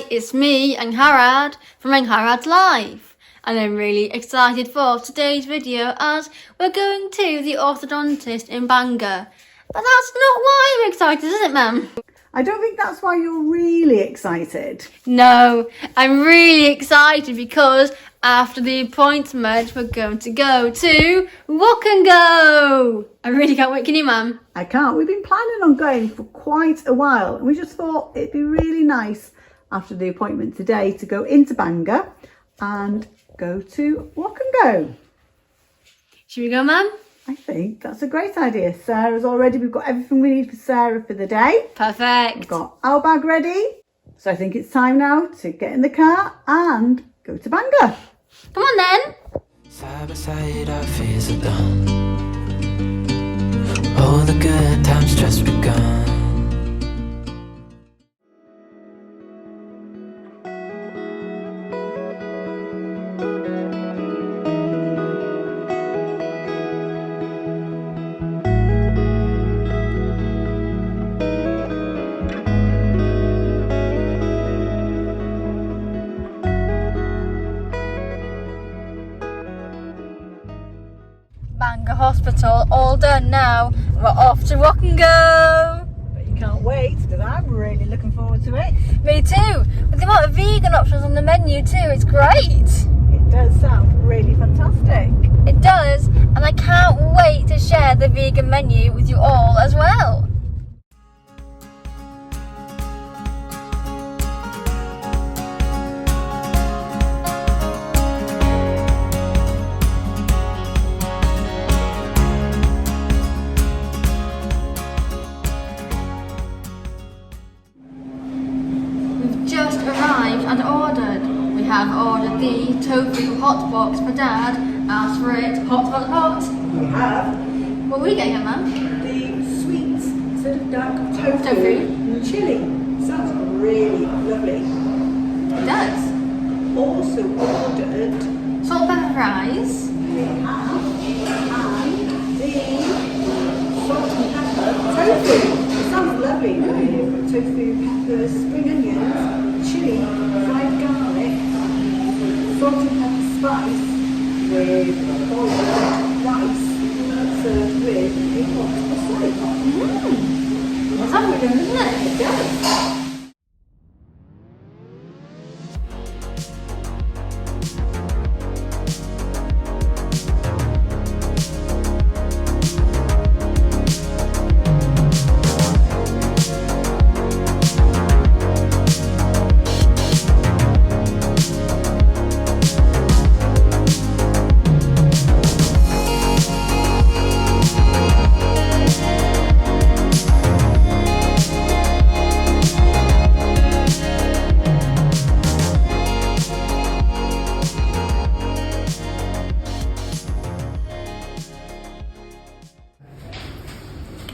it's me, Angharad, from Angharads Live. And I'm really excited for today's video as we're going to the orthodontist in Bangor. But that's not why I'm excited, is it, Mum? I don't think that's why you're really excited. No, I'm really excited because after the appointment, we're going to go to Wok Go. I really can't wait. Can you, Mum? I can't. We've been planning on going for quite a while, and we just thought it'd be really nice after the appointment today to go into Bangor and go to Wok Go. Should we go, Mum? I think that's a great idea. We've got everything we need for Sarah for the day. Perfect. We've got our bag ready. So I think it's time now to get in the car and go to Bangor. Come on then. Side by side our fears are done. All the good times just begun. Bangor Hospital, all done now. We're off to Wok Go. But you can't wait because I'm really looking forward to it. Me too. With the amount of vegan options on the menu too, it's great. It does sound really fantastic. It does, and I can't wait to share the vegan menu with you all as well. Just arrived and ordered. We have ordered the tofu hot box for Dad. Asked for it hot. We have What were we getting, Mum? the sweet sort of dark tofu, Tofu. and chilli. Sounds really lovely. It does. Also ordered Salt and pepper fries. we have and the salt and pepper tofu. It sounds lovely. We've got tofu, peppers, spring onions, chilli, fried garlic, salt and pepper spice with boiled rice served with a hot soup. That sounds good, doesn't it? It does.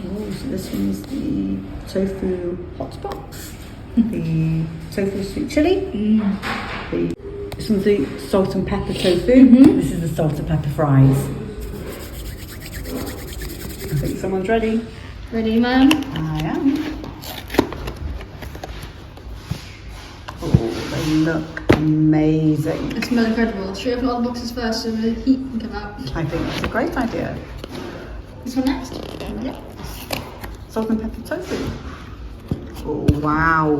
Oh, so this one's the tofu hot box, the tofu sweet chili, this one's the salt and pepper tofu, this is the salt and pepper fries. I think someone's ready. Ready, Mum? I am. Oh, they look amazing. It smells incredible. Should we open all the boxes first so the heat can come out? I think that's a great idea. This one next? Yeah. Salt and pepper tofu. Oh, wow.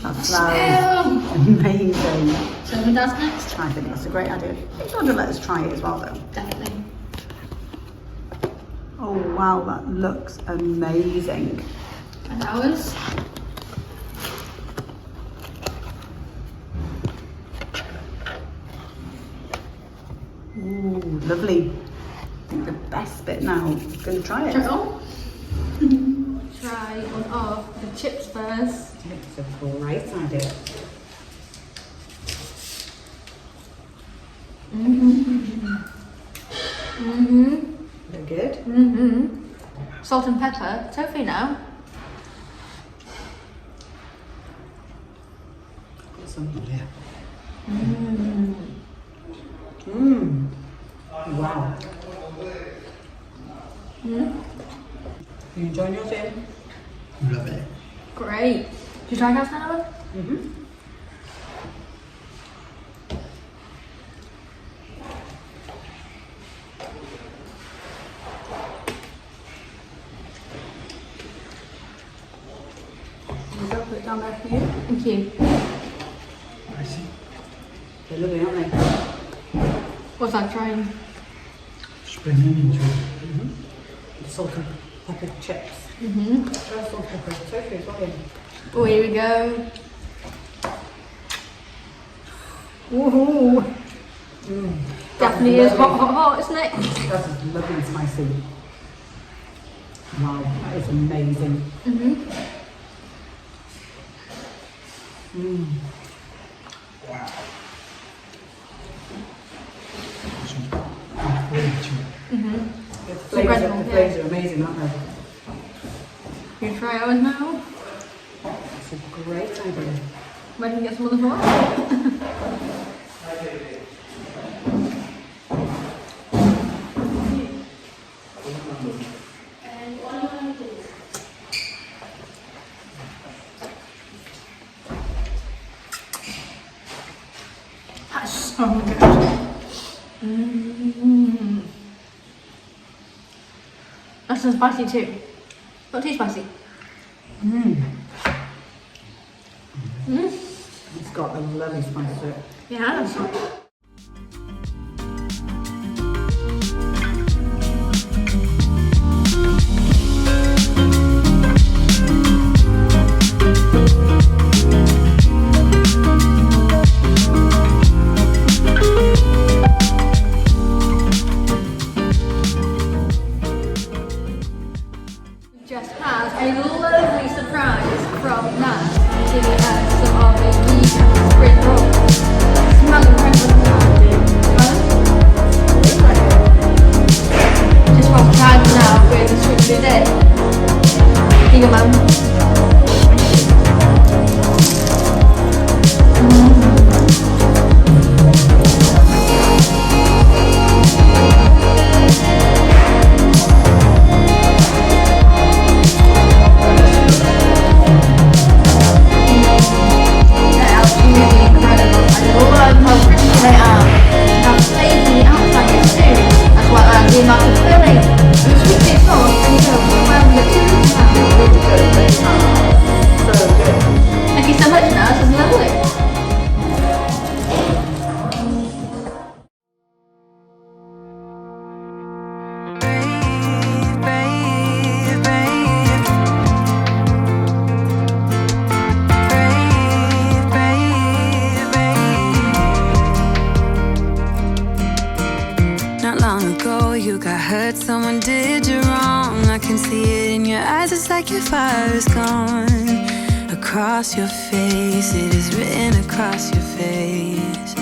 That smells amazing. So when Dad's next? I think that's a great idea. You've got to let us try it as well, though. Definitely. Oh, wow, that looks amazing. And ours? Ooh, lovely. I think the best bit now. I'm going to try it. Try it all? Try one of the chips first. It's a great idea. They're good. Salt and pepper. Tofu now. Got some here. Wow. You enjoying yours, Ian? Love it. Great. Did you try that, Hannah? down there for you. Thank you. I see. They're lovely, aren't they? What's that trying? Spring onions. The salt and pepper chips. Salt and pepper tofu as well. Oh, here we go. Woohoo! Definitely is hot, isn't it? That's lovely and spicy. Wow, that is amazing. Wow. Some good flavor to it. The flavours are amazing, aren't they? You try ours now? That's a great idea. Might even get some of the more. That's so good. That's so spicy too. Not too spicy. It's got a lovely spice to it. Yeah, that's right. Just had a lovely surprise from Nat giving us some of the vegan spring rolls. Smell incredible. Just want to try them now with the sweet today. Here you go, Mum. Thank you so much, Nat. This is lovely. Not long ago you got hurt, someone did you wrong. I can see it in your eyes, it's like your fire is gone. Across your face, it is written across your face.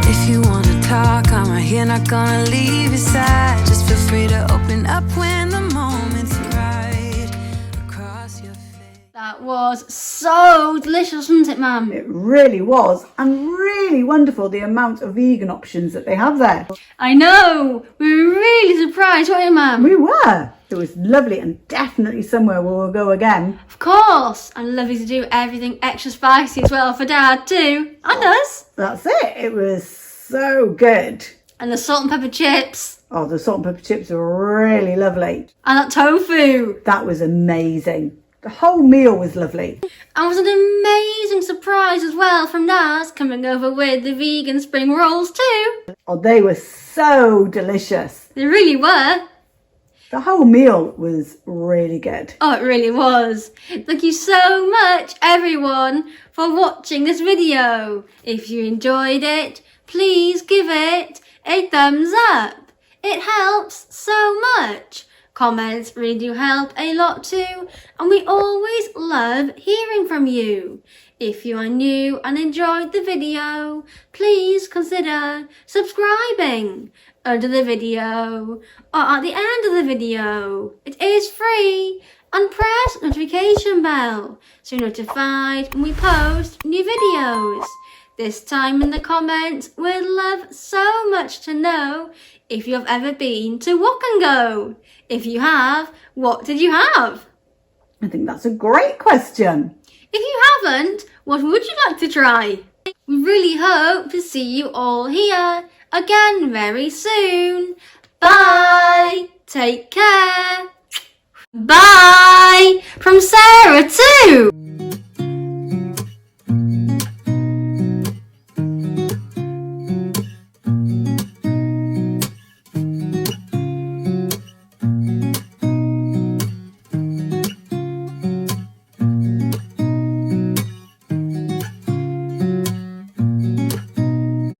If you wanna talk, I'm right here, not gonna leave your side. Just feel free to open up when the moment's right. Across your face. That was so delicious, wasn't it, Mum? It really was, and really wonderful the amount of vegan options that they have there. I know. We were really surprised, weren't we, Mum? We were. It was lovely and definitely somewhere we will go again. Of course. And lovely to do everything extra spicy as well for Dad too. And us. That's it. It was so good. And the salt and pepper chips. Oh, the salt and pepper chips were really lovely. And that tofu. That was amazing. The whole meal was lovely. And it was an amazing surprise as well from Naz coming over with the vegan spring rolls too. Oh, they were so delicious. They really were. The whole meal was really good. Oh, it really was. Thank you so much, everyone, for watching this video. If you enjoyed it, please give it a thumbs up. It helps so much. Comments really do help a lot too, and we always love hearing from you. If you are new and enjoyed the video, please consider subscribing under the video or at the end of the video. It is free, and press notification bell so you're notified when we post new videos. This time in the comments, we'd love so much to know if you have ever been to Wok Go. If you have, what did you have? I think that's a great question. If you haven't, what would you like to try? We really hope to see you all here again very soon. Bye. Take care. Bye. From Sarah too.